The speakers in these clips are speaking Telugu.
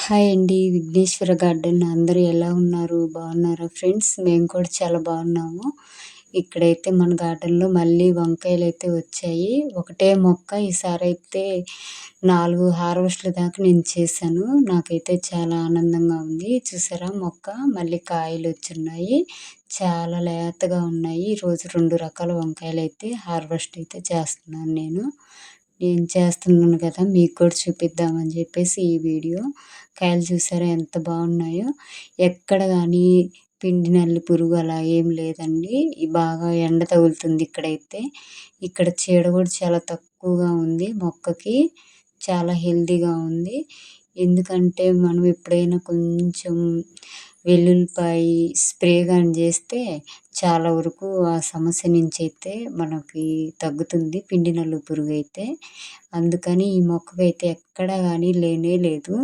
హాయ్ అండి. విఘ్నేశ్వర గార్డెన్ అందరూ ఎలా ఉన్నారు? బాగున్నారా ఫ్రెండ్స్? మేము కూడా చాలా బాగున్నాము. ఇక్కడైతే మన గార్డెన్‌లో మళ్ళీ వంకాయలైతే వచ్చాయి. ఒకటే మొక్క ఈసారైతే 4 హార్వెస్ట్‌ల దాకా నేను చేశాను. నాకైతే చాలా ఆనందంగా ఉంది. చూసారా మొక్క మళ్ళీ కాయలొచ్చున్నాయి. చాలా లేతగా ఉన్నాయి. ఈరోజు 2 రకాల వంకాయలైతే హార్వెస్ట్ అయితే చేస్తున్నాను నేను. నేను చేస్తున్నాను కదా! మీకు కూడా చూపిద్దామని చెప్పేసి ఈ వీడియో. కాయలు చూసారా ఎంత బాగున్నాయో! ఎక్కడ గానీ పిండి నల్లి పురుగు అలా ఏం లేదండి. బాగా ఎండ తగులుతుంది ఇక్కడైతే. ఇక్కడ చీడ కూడా చాలా తక్కువగా ఉంది మొక్కకి. చాలా హెల్తీగా ఉంది. ఎందుకంటే మనం ఎప్పుడైనా కొంచెం వెల్లుల్లిపాయి స్ప్రే గాని చేస్తే చాలా వరకు ఆ సమస్య నుంచైతే మనకి తగ్గుతుంది పిండి నల్లి పురుగైతే. అందుకని ఈ మొక్కకైతే ఎక్కడ గానీ లేనే లేదు.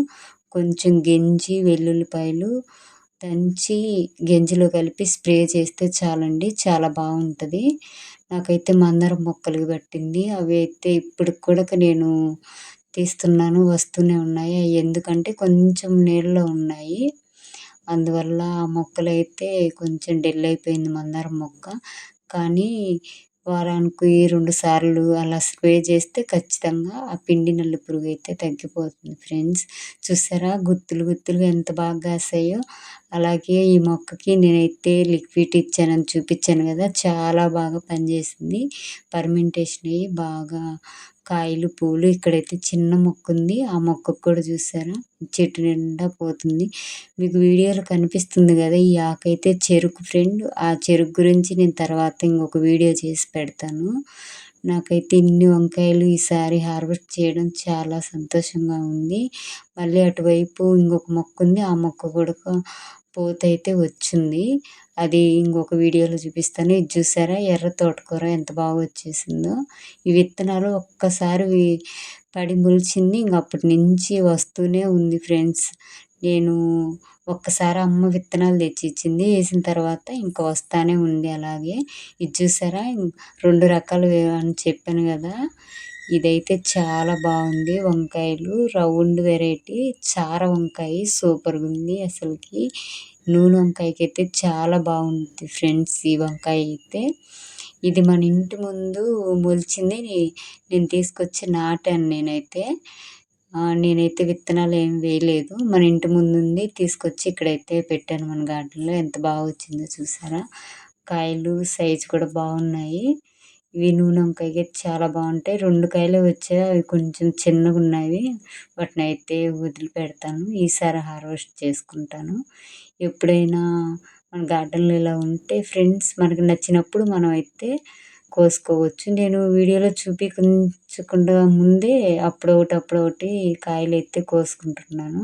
కొంచెం గెంజి వెల్లుల్లిపాయలు దంచి గెంజిలో కలిపి స్ప్రే చేస్తే చాలండి. చాలా బావుంటది. నాకైతే మందారం మొక్కలకి పట్టింది. అవి అయితే ఇప్పటికి కూడా నేను తీస్తున్నాను. వస్తూనే ఉన్నాయి. అయి ఎందుకంటే కొంచెం నీడలో ఉన్నాయి. అందువల్ల ఆ మొక్కలైతే కొంచెం డల్ అయిపోయింది మందారం మొక్క. కానీ వారానికి 2 సార్లు అలా స్ప్రే చేస్తే ఖచ్చితంగా ఆ పిండి నల్లి పురుగైతే తగ్గిపోతుంది ఫ్రెండ్స్. చూసారా గుత్తులు గుత్తులుగా ఎంత బాగా కాసాయో! అలాగే ఈ మొక్కకి నేనైతే లిక్విడ్ ఇచ్చానని చూపించాను కదా! చాలా బాగా పనిచేసింది. పర్మెంటేషన్ అయ్యి బాగా కాయలు, పూలు ఇక్కడైతే చిన్న మొక్కుంది. ఆ మొక్కకు కూడా చూసారా చెట్టు నిండా పోతుంది. మీకు వీడియోలో కనిపిస్తుంది కదా! ఈ ఆకైతే చెరుకు ఫ్రెండ్. ఆ చెరుకు గురించి నేను తర్వాత ఇంకొక వీడియో చేసి పెడతాను. నాకైతే ఇన్ని వంకాయలు ఈసారి హార్వెస్ట్ చేయడం చాలా సంతోషంగా ఉంది. మళ్ళీ అటువైపు ఇంకొక మొక్కుంది. ఆ మొక్క కూడా పూతైతే వచ్చింది. అది ఇంకొక వీడియోలో చూపిస్తాను. ఇది చూసారా ఎర్ర తోటకూర ఎంత బాగా వచ్చేసిందో! ఈ విత్తనాలు ఒక్కసారి పడి మొలిచింది. ఇంక అప్పటి నుంచి వస్తూనే ఉంది ఫ్రెండ్స్. నేను ఒక్కసారి అమ్మ విత్తనాలు తెచ్చిచ్చింది. ఏసిన తర్వాత ఇంక వస్తానే ఉంది అలాగే. ఇది చూసారా 2 రకాలు అని చెప్పాను కదా! ఇదైతే చాలా బాగుంది వంకాయలు. రౌండ్ వెరైటీ చార వంకాయ సూపర్‌గుంది అసలకి. నూనె వంకాయకైతే చాలా బాగుంది ఫ్రెండ్స్ ఈ వంకాయ అయితే. ఇది మన ఇంటి ముందు మొలిచింది. నేను తీసుకొచ్చి నాటాను నేనైతే. నేనైతే విత్తనాలు ఏమి వేయలేదు. మన ఇంటి ముందుంది తీసుకొచ్చి ఇక్కడైతే పెట్టాను మన గార్డెన్‌లో. ఎంత బాగా వచ్చిందో చూసారా! కాయలు సైజు కూడా బాగున్నాయి. ఇవి నూనె వంకాయకి చాలా బాగుంటాయి. 2 కాయలే వచ్చాయి. అవి కొంచెం చిన్నగున్నవి. వాటినైతే వదిలిపెడతాను. ఈసారి హార్వెస్ట్ చేసుకుంటాను. ఎప్పుడైనా మన గార్డెన్‌లో ఇలా ఉంటే ఫ్రెండ్స్ మనకు నచ్చినప్పుడు మనం అయితే కోసుకోవచ్చు. నేను వీడియోలో చూపించకుండా ముందే అప్పుడొకటి కాయలైతే కోసుకుంటున్నాను.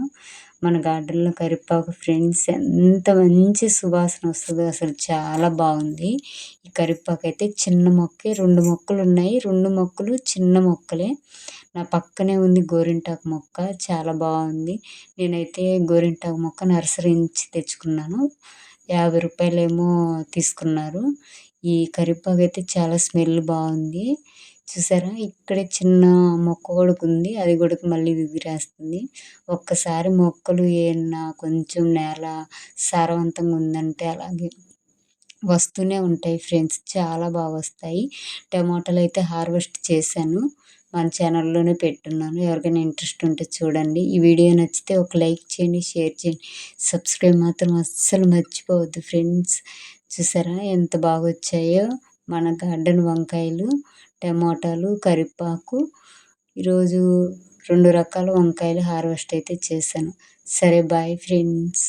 మన గార్డెన్‌లో కరివేపాకు ఫ్రెండ్స్ ఎంత మంచి సువాసన వస్తదో అసలు చాలా బాగుంది. ఈ కరివేపాకైతే చిన్న మొక్కే 2 మొక్కలున్నాయి. 2 మొక్కలు చిన్న మొక్కలే. నా పక్కనే ఉంది గోరింటాకు మొక్క. చాలా బాగుంది. నేనైతే గోరింటాకు మొక్క నర్సరీ నుంచి తెచ్చుకున్నాను. రూ. 50 తీసుకున్నారు. ఈ కరివేపాకైతే చాలా స్మెల్ బాగుంది. చూసారా ఇక్కడే చిన్న మొక్క కూడకుంది. అది కూడా మళ్ళీ విసిరేస్తుంది. ఒక్కసారి మొక్కలు ఏమన్నా కొంచెం నేల సారవంతంగా ఉందంటే అలాగే వస్తూనే ఉంటాయి ఫ్రెండ్స్. చాలా బాగా వస్తాయి. టమాటాలైతే హార్వెస్ట్ చేశాను. మన ఛానల్‌లోనే పెట్టున్నాను. ఎవరికైనా ఇంట్రెస్ట్ ఉంటే చూడండి. ఈ వీడియో నచ్చితే ఒక లైక్ చేయండి, షేర్ చేయండి. సబ్స్క్రైబ్ మాత్రం అస్సలు మర్చిపోవద్దు ఫ్రెండ్స్. చూసారా ఎంత బాగా వచ్చాయో మన గార్డెన్ వంకాయలు, టమోటాలు, కరివేపాకు. ఈరోజు 2 రకాల వంకాయలు హార్వెస్ట్ అయితే చేశాను. సరే బాయ్ ఫ్రెండ్స్.